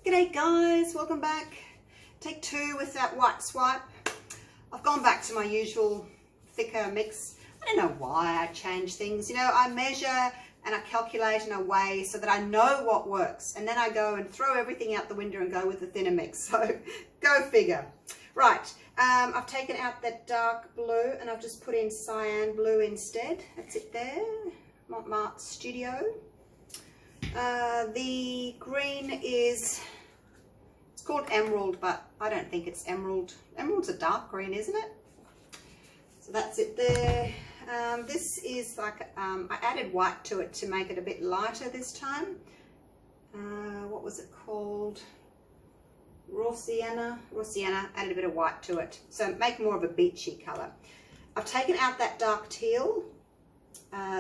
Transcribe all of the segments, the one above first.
G'day guys, welcome back. Take two with that white swipe. I've gone back to my usual thicker mix. I don't know why I change things. You know, I measure and I calculate in a way so that I know what works. And then I go and throw everything out the window and go with the thinner mix. So go figure. Right, I've taken out that dark blue and I've just put in cyan blue instead. That's it there, Mont Marte Studio. The green is, it's called emerald, but I don't think it's emerald. Emerald's a dark green, isn't it? So that's it there. This is like, I added white to it to make it a bit lighter this time. What was it called? Raw sienna, added a bit of white to it. So make more of a beachy colour. I've taken out that dark teal.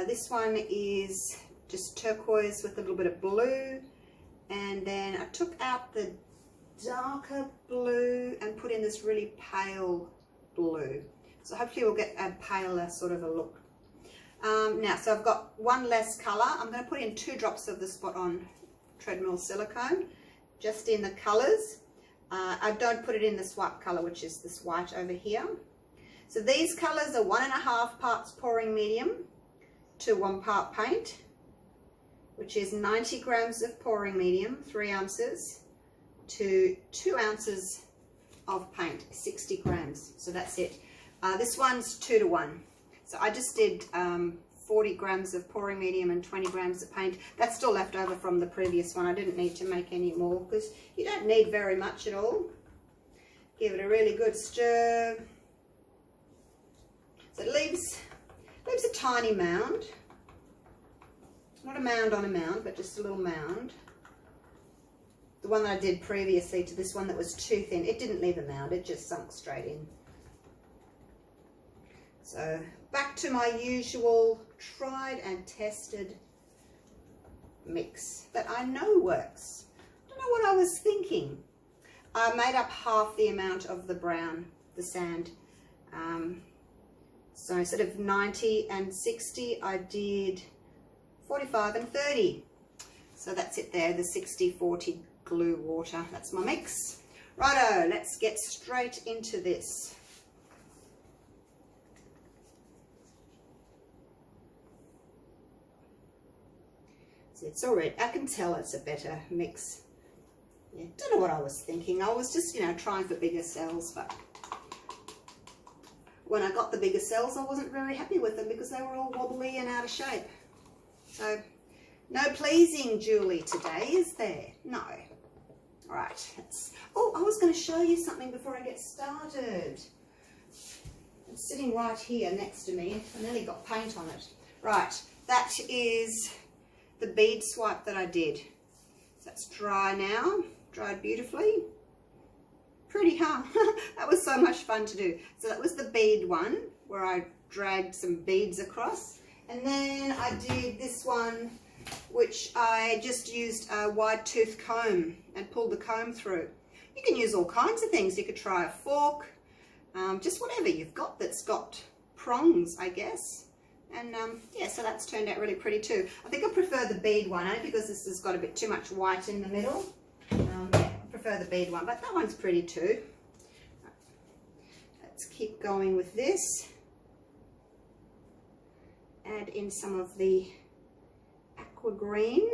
This one is just turquoise with a little bit of blue. And then I took out the darker blue and put in this really pale blue. So hopefully we'll get a paler sort of a look. Now, so I've got one less colour. I'm going to put in 2 drops of the Spot On Treadmill Silicone, just in the colours. I don't put it in the swipe colour, which is this white over here. So these colours are 1.5 parts pouring medium to 1 part paint, which is 90 grams of pouring medium, 3 ounces, to 2 ounces of paint, 60 grams. So that's it. This one's 2 to 1. So I just did 40 grams of pouring medium and 20 grams of paint. That's still left over from the previous one. I didn't need to make any more because you don't need very much at all. Give it a really good stir. So it leaves a tiny mound. Not a mound on a mound, but just a little mound. The one that I did previously to this one that was too thin, it didn't leave a mound, it just sunk straight in. So back to my usual tried and tested mix that I know works. I don't know what I was thinking. I made up half the amount of the brown, the sand. So instead of 90 and 60, I did 45 and 30. So that's it there, the 60-40 glue water. That's my mix. Righto, let's get straight into this. It's already, I can tell it's a better mix. Yeah, don't know what I was thinking. I was just, you know, trying for bigger cells, but when I got the bigger cells, I wasn't very happy with them because they were all wobbly and out of shape. So, no pleasing Julie today, is there? No. All right. Oh, I was going to show you something before I get started. It's sitting right here next to me. I nearly got paint on it. Right, that is the bead swipe that I did. So that's dry now, dried beautifully. Pretty, huh? That was so much fun to do. So that was the bead one where I dragged some beads across. And then I did this one, which I just used a wide tooth comb and pulled the comb through. You can use all kinds of things. You could try a fork, just whatever you've got that's got prongs, I guess. And yeah, so that's turned out really pretty too. I think I prefer the bead one, because this has got a bit too much white in the middle. Yeah, I prefer the bead one, but that one's pretty too. Let's keep going with this. Add in some of the aqua green.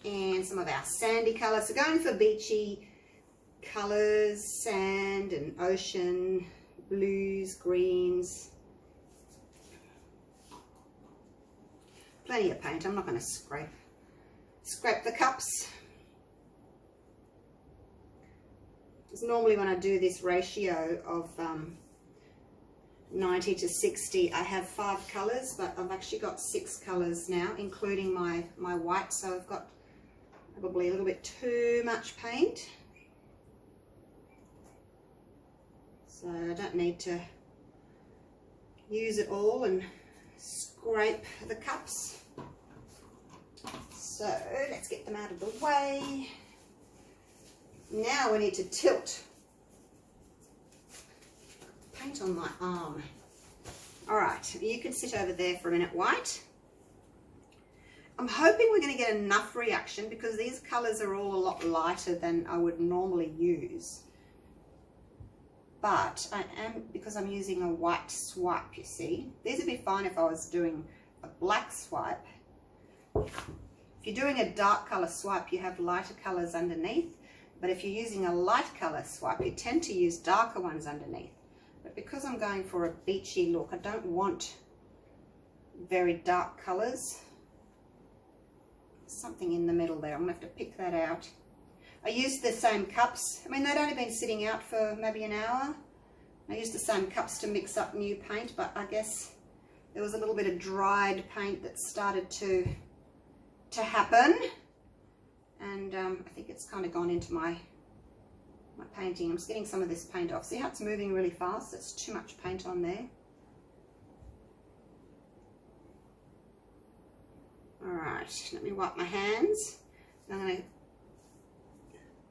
And some of our sandy colours. So going for beachy colours, sand and ocean, blues, greens. Plenty of paint. I'm not going to scrape the cups. Because normally when I do this ratio of 90 to 60, I have 5 colours, but I've actually got 6 colours now, including my white. So I've got probably a little bit too much paint. So I don't need to use it all and scrape the cups. So let's get them out of the way. Now we need to tilt. Paint on my arm. All right, you can sit over there for a minute, White. I'm hoping we're going to get enough reaction because these colours are all a lot lighter than I would normally use. But I am, because I'm using a white swipe, you see. These would be fine if I was doing a black swipe. If you're doing a dark colour swipe, you have lighter colours underneath. But if you're using a light colour swipe, you tend to use darker ones underneath. But because I'm going for a beachy look, I don't want very dark colours. Something in the middle there. I'm going to have to pick that out. I used the same cups. I mean, they'd only been sitting out for maybe an hour. I used the same cups to mix up new paint, but I guess there was a little bit of dried paint that started to happen. And I think it's kind of gone into my painting. I'm just getting some of this paint off. See how it's moving really fast? There's too much paint on there. Alright, let me wipe my hands. I'm going to,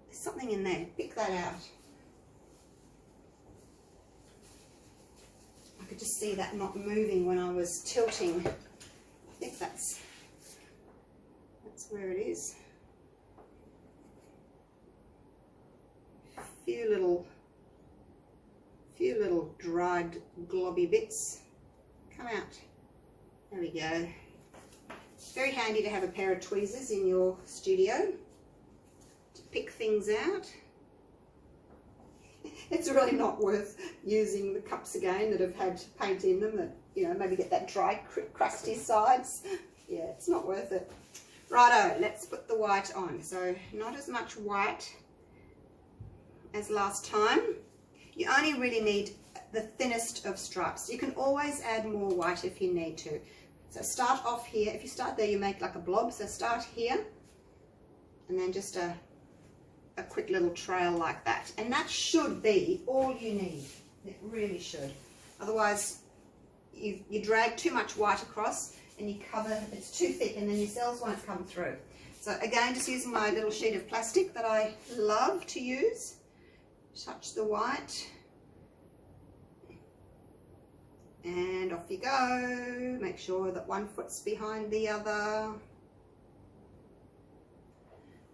there's something in there, pick that out. I could just see that not moving when I was tilting. I think that's where it is. A few little dried globby bits come out. There we go. Very handy to have a pair of tweezers in your studio to pick things out. It's really not worth using the cups again that have had paint in them that, you know, maybe get that dry, crusty sides. Yeah, it's not worth it. Righto, let's put the white on. So not as much white as last time. You only really need the thinnest of stripes. You can always add more white if you need to. So start off here. If you start there, you make like a blob. So start here and then just a quick little trail like that. And that should be all you need. It really should. Otherwise, you drag too much white across and you cover, it's too thick and then your cells won't come through. So again, just using my little sheet of plastic that I love to use. Touch the white. And off you go. Make sure that one foot's behind the other.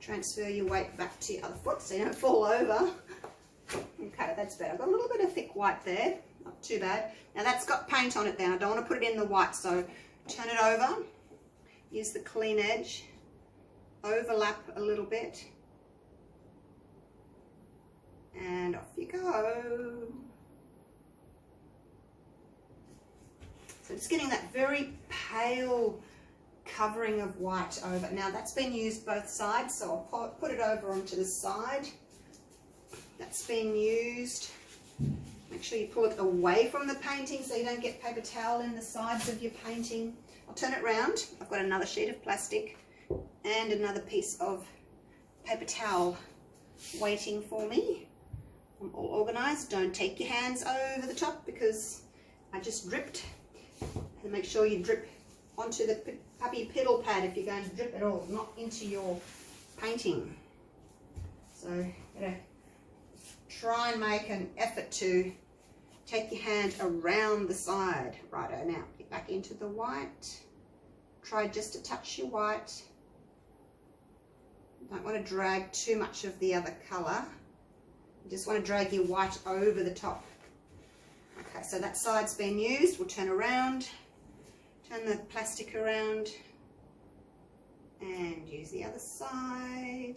Transfer your weight back to your other foot so you don't fall over. Okay, that's better. I've got a little bit of thick white there. Not too bad. Now that's got paint on it then. I don't want to put it in the white, so turn it over. Use the clean edge. Overlap a little bit. And off you go. So just getting that very pale covering of white over. Now that's been used both sides, so I'll put it over onto the side. That's been used. Make sure you pull it away from the painting so you don't get paper towel in the sides of your painting. I'll turn it round. I've got another sheet of plastic and another piece of paper towel waiting for me. I'm all organised. Don't take your hands over the top because I just dripped. And make sure you drip onto the puppy piddle pad if you're going to drip at all, not into your painting. So you're going to try and make an effort to take your hand around the side. Righto, now get back into the white. Try just to touch your white. You don't want to drag too much of the other colour. You just want to drag your white over the top. Okay, so that side's been used. We'll turn around, turn the plastic around and use the other side.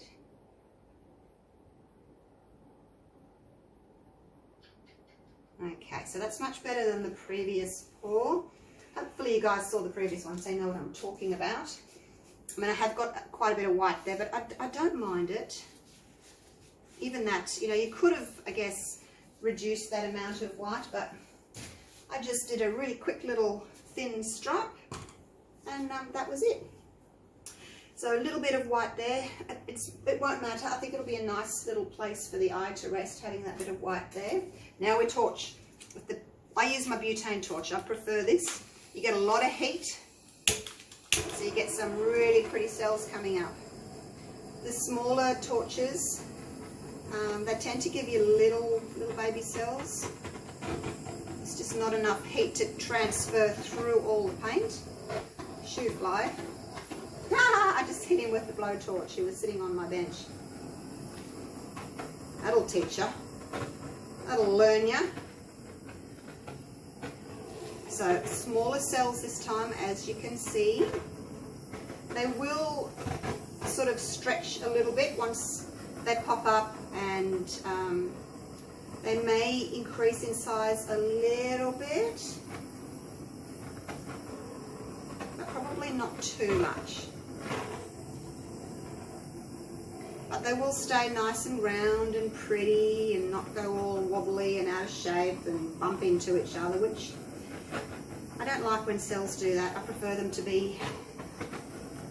Okay, so that's much better than the previous pour. Hopefully you guys saw the previous one so you know what I'm talking about. I mean, I have got quite a bit of white there, but I don't mind it. Even that, you know, you could have, I guess, reduced that amount of white, but I just did a really quick little thin stripe and that was it. So a little bit of white there. It won't matter. I think it'll be a nice little place for the eye to rest, having that bit of white there. Now we torch. I use my butane torch. I prefer this. You get a lot of heat, so you get some really pretty cells coming up. The smaller torches, they tend to give you little baby cells. It's just not enough heat to transfer through all the paint. Shoe fly. I just hit him with the blowtorch. He was sitting on my bench. That'll teach you. That'll learn you. So smaller cells this time, as you can see. They will sort of stretch a little bit once they pop up, and they may increase in size a little bit, but probably not too much. But they will stay nice and round and pretty and not go all wobbly and out of shape and bump into each other, which I don't like when cells do that. I prefer them to be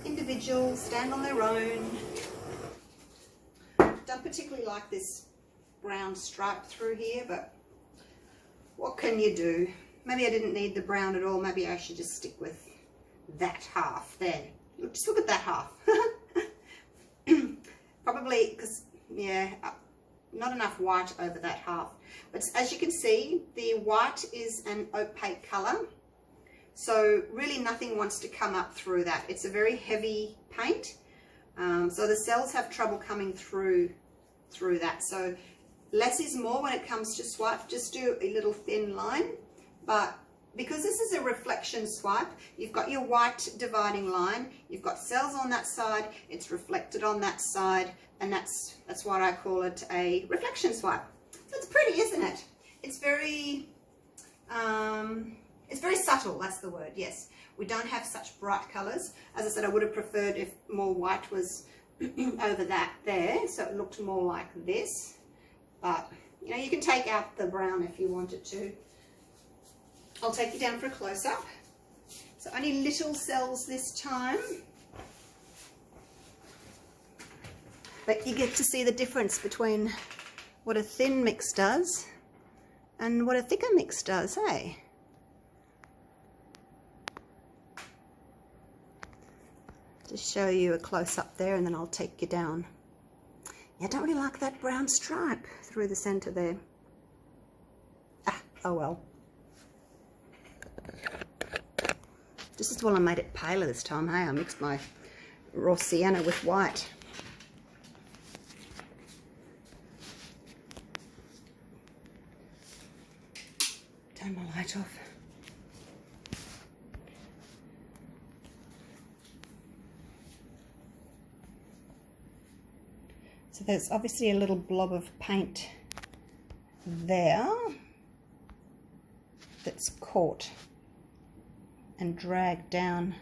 individual, stand on their own. Don't particularly like this brown stripe through here, but what can you do? Maybe I didn't need the brown at all. Maybe I should just stick with that half there. Just look at that half. Probably because, yeah, not enough white over that half. But as you can see, the white is an opaque colour. So really nothing wants to come up through that. It's a very heavy paint. So the cells have trouble coming through that. So less is more when it comes to swipe. Just do a little thin line. But because this is a reflection swipe, you've got your white dividing line, you've got cells on that side, it's reflected on that side, and that's why I call it a reflection swipe. So it's pretty, isn't it? It's very subtle, that's the word, yes. We don't have such bright colours. As I said, I would have preferred if more white was over that there, so it looked more like this. But, you know, you can take out the brown if you wanted to. I'll take you down for a close-up. So only little cells this time. But you get to see the difference between what a thin mix does and what a thicker mix does, hey? Just show you a close-up there, and then I'll take you down. Yeah, I don't really like that brown stripe through the centre there. Ah, oh well. Just as well I made it paler this time, hey? I mixed my raw sienna with white. Turn my light off. So there's obviously a little blob of paint there that's caught and dragged down.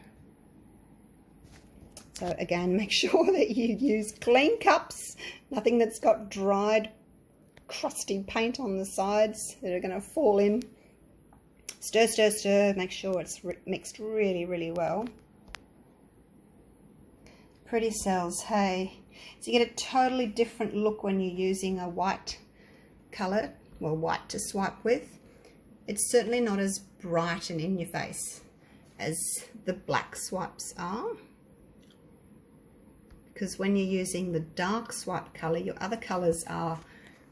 So again, make sure that you use clean cups, nothing that's got dried, crusty paint on the sides that are going to fall in. Stir, stir, stir, make sure it's mixed really, really well. Pretty cells, hey? So you get a totally different look when you're using a white colour, well, white to swipe with. It's certainly not as bright and in your face as the black swipes are, because when you're using the dark swipe colour, your other colours are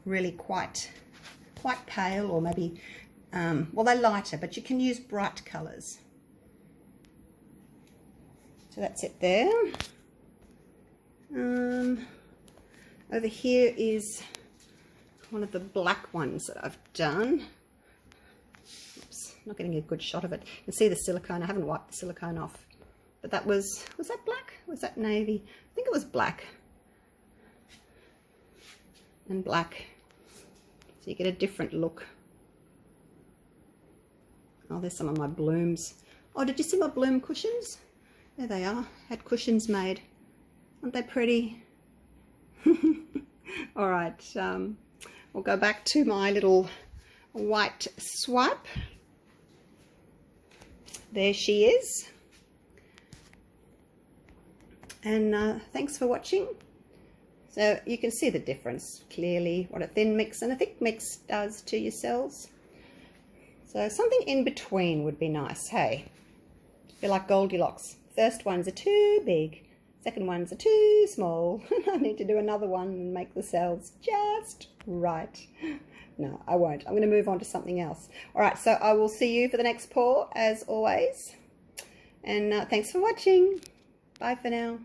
really quite pale, or maybe well, they're lighter, but you can use bright colours. So that's it there. Over here is one of the black ones that I've done. Oops, not getting a good shot of it. You can see the silicone. I haven't wiped the silicone off, but that was that black? Was that navy? I think it was black and black. So you get a different look. Oh, there's some of my blooms. Oh, did you see my bloom cushions? There they are. Had cushions made. Aren't they pretty? All right, we'll go back to my little white swipe. There she is. And thanks for watching. So you can see the difference clearly, what a thin mix and a thick mix does to your cells. So something in between would be nice, hey? Feel like Goldilocks. First ones are too big. Second ones are too small. I need to do another one and make the cells just right. No, I won't. I'm going to move on to something else. All right, so I will see you for the next pour, as always. And thanks for watching. Bye for now.